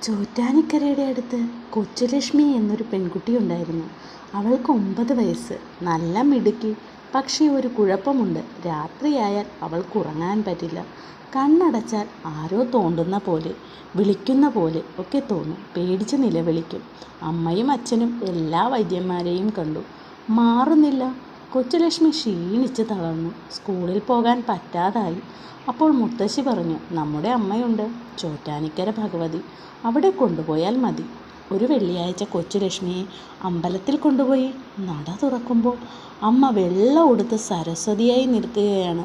ചോറ്റാനിക്കരയുടെ അടുത്ത് കൊച്ചുലക്ഷ്മി എന്നൊരു പെൺകുട്ടി ഉണ്ടായിരുന്നു. അവൾക്ക് 9 വയസ്സ്. നല്ല മിടുക്കി. പക്ഷേ ഒരു കുഴപ്പമുണ്ട്. രാത്രിയായാൽ അവൾക്ക് ഉറങ്ങാൻ പറ്റില്ല. കണ്ണടച്ചാൽ ആരോ തോണ്ടുന്ന പോലെ, വിളിക്കുന്ന പോലെ ഒക്കെ തോന്നും. പേടിച്ച് നിലവിളിക്കും. അമ്മയും അച്ഛനും എല്ലാ വൈദ്യന്മാരെയും കണ്ടു. മാറുന്നില്ല. കൊച്ചുലക്ഷ്മി ക്ഷീണിച്ച് തളർന്നു. സ്കൂളിൽ പോകാൻ പറ്റാതായി. അപ്പോൾ മുത്തശ്ശി പറഞ്ഞു, നമ്മുടെ അമ്മയുണ്ട്, ചോറ്റാനിക്കര ഭഗവതി. അവിടെ കൊണ്ടുപോയാൽ മതി. ഒരു വെള്ളിയാഴ്ച കൊച്ചുലക്ഷ്മിയെ അമ്പലത്തിൽ കൊണ്ടുപോയി. നട തുറക്കുമ്പോൾ അമ്മ വെള്ള ഉടുത്ത് സരസ്വതിയായി നിൽക്കുകയാണ്.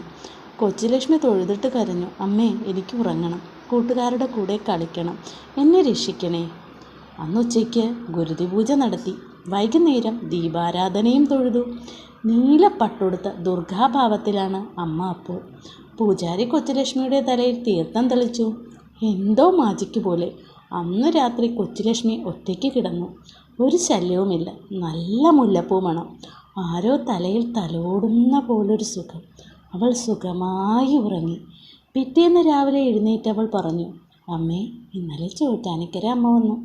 കൊച്ചുലക്ഷ്മി തൊഴുതിട്ട് കരഞ്ഞു, അമ്മേ, എനിക്ക് ഉറങ്ങണം, കൂട്ടുകാരുടെ കൂടെ കളിക്കണം, എന്നെ രക്ഷിക്കണേ. അന്നുച്ചയ്ക്ക് ഗുരുതി പൂജ നടത്തി. വൈകുന്നേരം ദീപാരാധനയും തൊഴുതു. നീല പട്ടുടുത്ത ദുർഗാഭാവത്തിലാണ് അമ്മ അപ്പോൾ. പൂജാരി കൊച്ചുലക്ഷ്മിയുടെ തലയിൽ തീർത്ഥം തെളിച്ചു. എന്തോ മാജിക്ക് പോലെ അന്ന് രാത്രി കൊച്ചുലക്ഷ്മി ഒറ്റയ്ക്ക് കിടന്നു. ഒരു ശല്യവുമില്ല. നല്ല മുല്ലപ്പൂ മണം. ആരോ തലയിൽ തലോടുന്ന പോലൊരു സുഖം. അവൾ സുഖമായി ഉറങ്ങി. പിറ്റേന്ന് രാവിലെ എഴുന്നേറ്റവൾ പറഞ്ഞു, അമ്മേ, ഇന്നലെ ചോറ്റാനിക്കര അമ്മ വന്നു.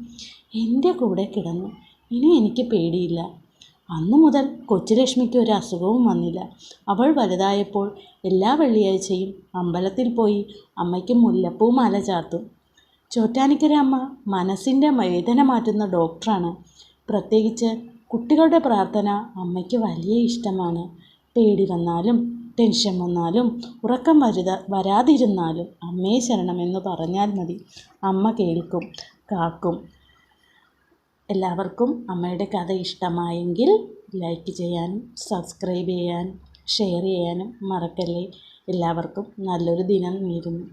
എൻ്റെ കൂടെ കിടന്നു. ഇനി എനിക്ക് പേടിയില്ല. അന്നു മുതൽ കൊച്ചുലക്ഷ്മിക്ക് ഒരു അസുഖവും വന്നില്ല. അവൾ വലുതായപ്പോൾ എല്ലാ വെള്ളിയാഴ്ചയും അമ്പലത്തിൽ പോയി അമ്മയ്ക്ക് മുല്ലപ്പൂ മാല ചാർത്തും. ചോറ്റാനിക്കര അമ്മ മനസ്സിൻ്റെ വേദന മാറ്റുന്ന ഡോക്ടറാണ്. പ്രത്യേകിച്ച് കുട്ടികളുടെ പ്രാർത്ഥന അമ്മയ്ക്ക് വലിയ ഇഷ്ടമാണ്. പേടി വന്നാലും ടെൻഷൻ വന്നാലും ഉറക്കം വരാതിരുന്നാലും അമ്മേ ശരണമെന്ന് പറഞ്ഞാൽ മതി. അമ്മ കേൾക്കും, കാക്കും. എല്ലാവർക്കും അമ്മയുടെ കഥ ഇഷ്ടമായെങ്കിൽ ലൈക്ക് ചെയ്യാനും സബ്സ്ക്രൈബ് ചെയ്യാനും ഷെയർ ചെയ്യാനും മറക്കല്ലേ. എല്ലാവർക്കും നല്ലൊരു ദിനം നേരുന്നു.